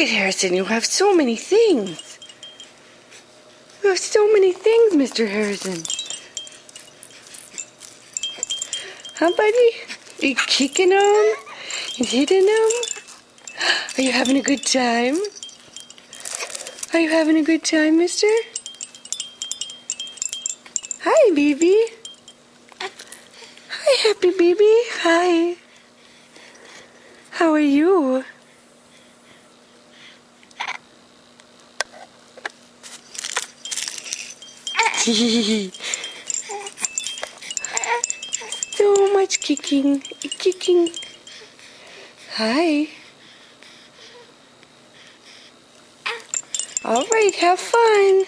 at Harrison, you have so many things. You have so many things, Mr. Harrison. Huh, buddy? Are you kicking them and hitting them? Are you having a good time? Are you having a good time, mister? Hi, baby. Hi, happy baby. Hi. How are you? So much kicking. Kicking. Hi. All right, have fun.